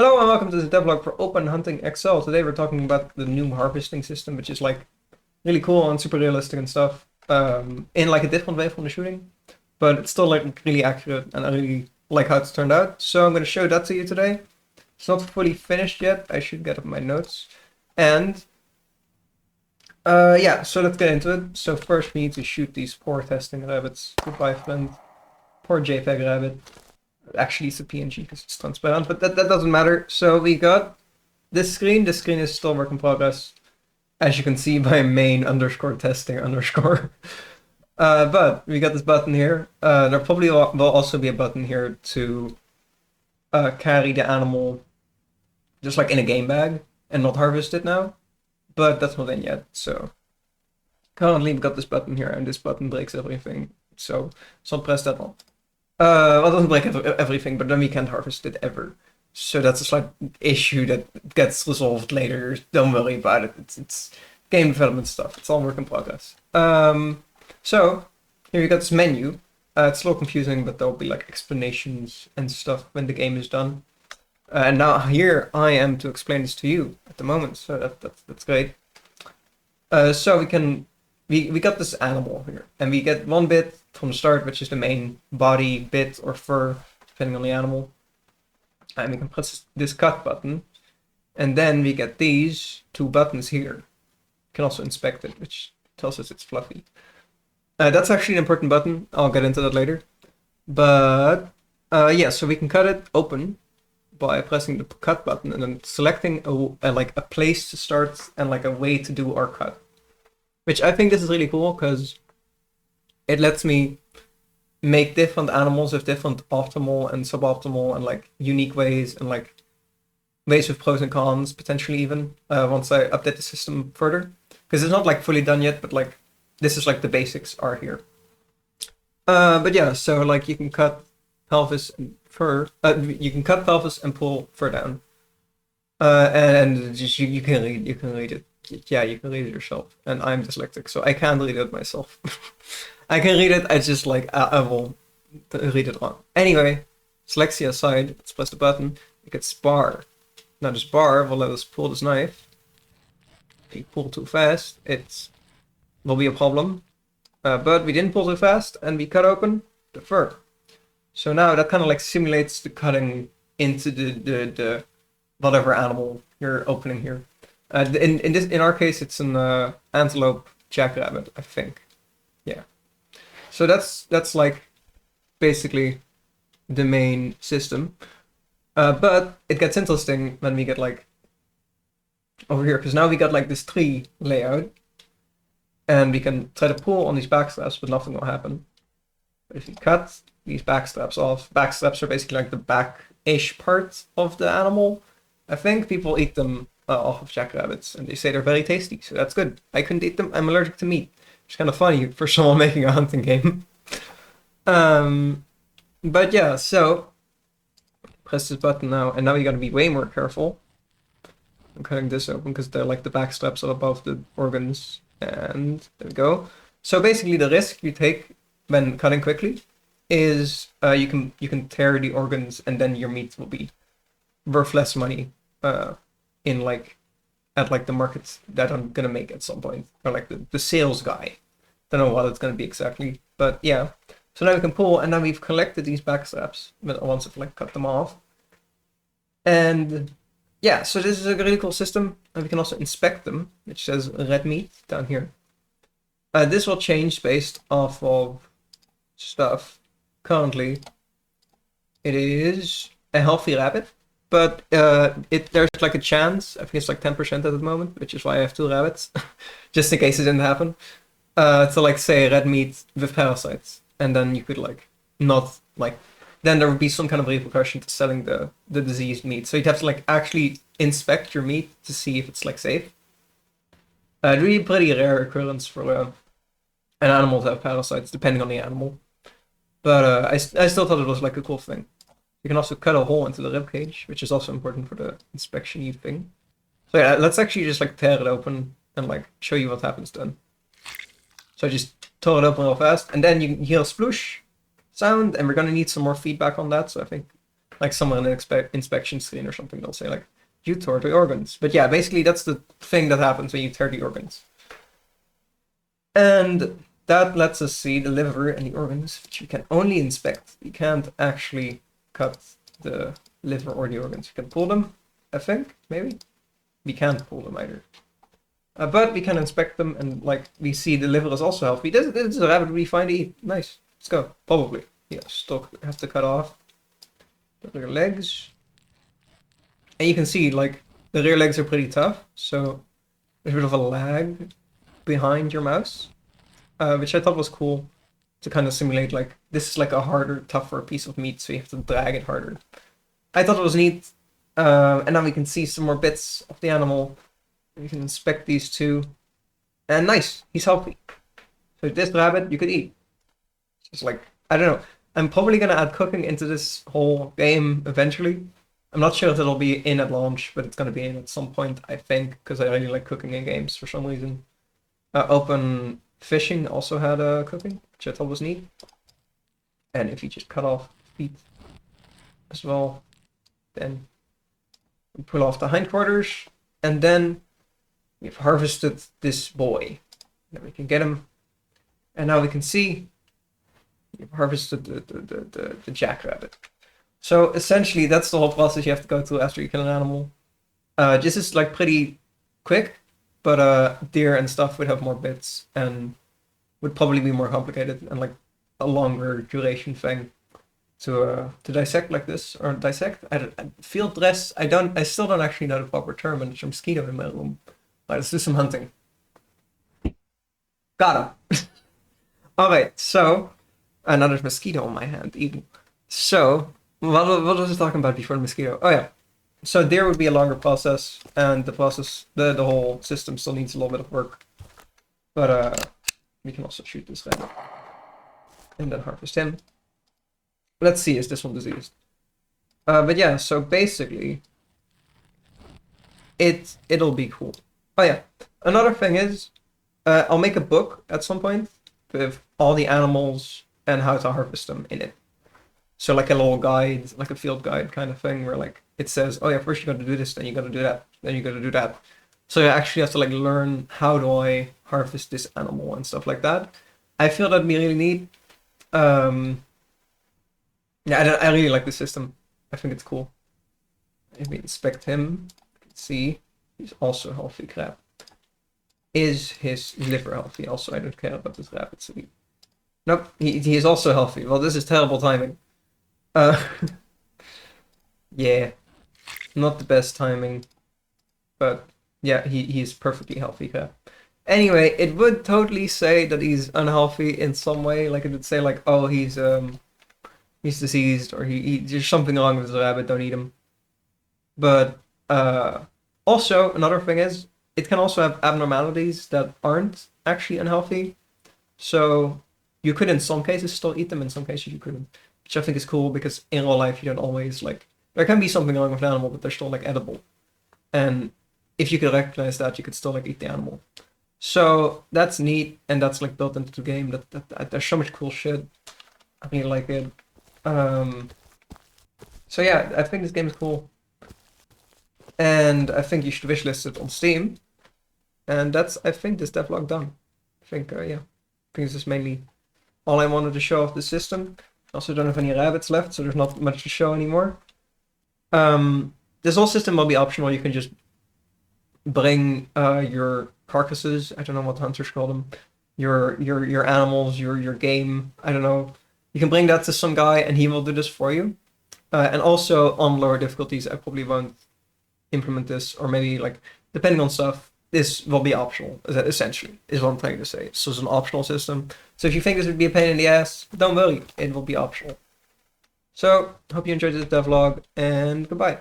Hello and welcome to the devlog for OHXL. Today we're talking about the new harvesting system, which is like really cool and super realistic and stuff. In like a different way from the shooting, but it's still like really accurate, and I really like how it's turned out. So I'm going to show that to you today. It's not fully finished yet. I should get up my notes. And yeah, so let's get into it. So first we need to shoot these poor testing rabbits. Goodbye, Flint. Poor JPEG rabbit. Actually, it's a PNG because it's transparent, but that doesn't matter. So we got this screen. This screen is still work in progress, as you can see by main underscore testing underscore. But we got this button here. There probably will also be a button here to carry the animal just like in a game bag and not harvest it now. But that's not in yet. So currently we got this button here, and this button breaks everything. So press that one. Well, it doesn't break everything, but then we can't harvest it ever. So that's a slight issue that gets resolved later. Don't worry about it. It's game development stuff. It's all work in progress. So here you got this menu. It's a little confusing, but there'll be like explanations and stuff when the game is done. And now here I am to explain this to you at the moment. So that's great. So we got this animal here, and we get one bit from the start, which is the main body bit or fur, depending on the animal. And we can press this cut button, and then we get these two buttons here. You can also inspect it, which tells us it's fluffy. That's actually an important button. I'll get into that later. But yeah, so we can cut it open by pressing the cut button and then selecting like a place to start and like a way to do our cut. Which I think this is really cool because it lets me make different animals with different optimal and suboptimal and like unique ways and like ways with pros and cons potentially even once I update the system further, because it's not like fully done yet, but like this is like the basics are here. But yeah, so like you can cut pelvis and fur. You can cut pelvis and pull fur down, and just you can read it. Yeah, you can read it yourself, and I'm dyslexic, so I can't read it myself. I can read it, I just like, I will read it wrong. Anyway, dyslexia aside, let's press the button, we get bar. Now this bar will let us pull this knife. If you pull too fast, it will be a problem. But we didn't pull too fast, and we cut open the fur. So now that kind of like simulates the cutting into the whatever animal you're opening here. In our case, it's an antelope jackrabbit, I think. Yeah. So that's like basically the main system. But it gets interesting when we get like over here, because now we got like this tree layout, and we can try to pull on these back straps, but nothing will happen. But if you cut these back straps off, back straps are basically like the back-ish part of the animal. I think people eat them off of jackrabbits, and they say they're very tasty, so that's good. I couldn't eat them. I'm allergic to meat. It's kind of funny for someone making a hunting game. But yeah, so press this button now, and now you gotta be way more careful. I'm cutting this open because they're like the back straps are above the organs, and there we go. So basically, the risk you take when cutting quickly is you can tear the organs, and then your meat will be worth less money in like at like the markets that I'm gonna make at some point, or like the sales guy. Don't know what it's gonna be exactly, but yeah. So now we can pull, and now we've collected these back straps once I've like cut them off. And yeah, so this is a really cool system, and we can also inspect them, which says red meat down here. This will change based off of stuff. Currently, it is a healthy rabbit. But there's like a chance, I think it's like 10% at the moment, which is why I have two rabbits, just in case it didn't happen. To like say red meat with parasites, and then you could like not like, then there would be some kind of repercussion to selling the diseased meat. So you'd have to like actually inspect your meat to see if it's like safe. Really pretty rare occurrence for an animal to have parasites, depending on the animal. But I still thought it was like a cool thing. You can also cut a hole into the ribcage, which is also important for the inspection-y thing. So yeah, let's actually just like tear it open and like show you what happens then. So I just tore it open real fast, and then you can hear a sploosh sound, and we're gonna need some more feedback on that. So I think like somewhere in the inspection screen or something, they'll say like, you tore the organs. But yeah, basically that's the thing that happens when you tear the organs. And that lets us see the liver and the organs, which you can only inspect. You can't actually cut the liver or the organs. You can pull them, I think, maybe. We can't pull them either. But we can inspect them, and like we see the liver is also healthy. This is a rabbit we find to eat. Nice. Let's go. Probably. Yeah, still have to cut off the rear legs. And you can see like the rear legs are pretty tough, so there's a bit of a lag behind your mouse, which I thought was cool to kind of simulate like this is like a harder, tougher piece of meat, so you have to drag it harder. I thought it was neat. And now we can see some more bits of the animal. We can inspect these two. And nice, he's healthy. So this rabbit you could eat. Just like, I don't know. I'm probably going to add cooking into this whole game eventually. I'm not sure if it'll be in at launch, but it's going to be in at some point, I think, because I really like cooking in games for some reason. Open Fishing also had cooking, which I thought was neat. And if you just cut off feet as well, then we pull off the hindquarters, and then we've harvested this boy. Then we can get him, and now we can see we've harvested the jackrabbit. So essentially, that's the whole process you have to go through after you kill an animal. This is like pretty quick, but deer and stuff would have more bits and would probably be more complicated and like a longer duration thing to dissect like this, or dissect. Field dress. I still don't actually know the proper term, and there's a mosquito in my room. Alright, let's do some hunting. Got him. Alright, so another mosquito on my hand, even. So what was I talking about before the mosquito? Oh yeah. So deer would be a longer process, and the whole system still needs a little bit of work. But we can also shoot this rabbit and then harvest him. Let's see, is this one diseased? But yeah, so basically, it'll be cool. Oh yeah, another thing is, I'll make a book at some point with all the animals and how to harvest them in it. So like a little guide, like a field guide kind of thing, where like it says, oh yeah, first you got to do this, then you got to do that, then you got to do that. So you actually have to like learn how do I harvest this animal and stuff like that. I feel that'd be really neat. Yeah, I really like the system. I think it's cool. If we inspect him, you can see he's also healthy crab. Is his liver healthy? Also, I don't care about this rabbit. So nope, he is also healthy. Well, this is terrible timing. Yeah, not the best timing, but yeah, he's perfectly healthy crab. Anyway, it would totally say that he's unhealthy in some way. Like it would say like, oh, he's diseased, or there's something wrong with the rabbit, don't eat him. But also another thing is it can also have abnormalities that aren't actually unhealthy. So you could in some cases still eat them, in some cases you couldn't. Which I think is cool, because in real life you don't always like, there can be something wrong with an animal, but they're still like edible. And if you could recognize that, you could still like eat the animal. So that's neat, and that's like built into the game. That there's so much cool shit. I really like it. So yeah, I think this game is cool, and I think you should wishlist it on Steam. And that's, I think, this devlog done. I think yeah, I think this is mainly all I wanted to show off the system. Also don't have any rabbits left, so there's not much to show anymore. This whole system will be optional. You can just bring your carcasses. I don't know what the hunters call them. Your animals, your game. I don't know. You can bring that to some guy, and he will do this for you. And also on lower difficulties, I probably won't implement this, or maybe like depending on stuff, this will be optional. Essentially, is what I'm trying to say. So it's an optional system. So if you think this would be a pain in the ass, don't worry, it will be optional. So hope you enjoyed this devlog, and goodbye.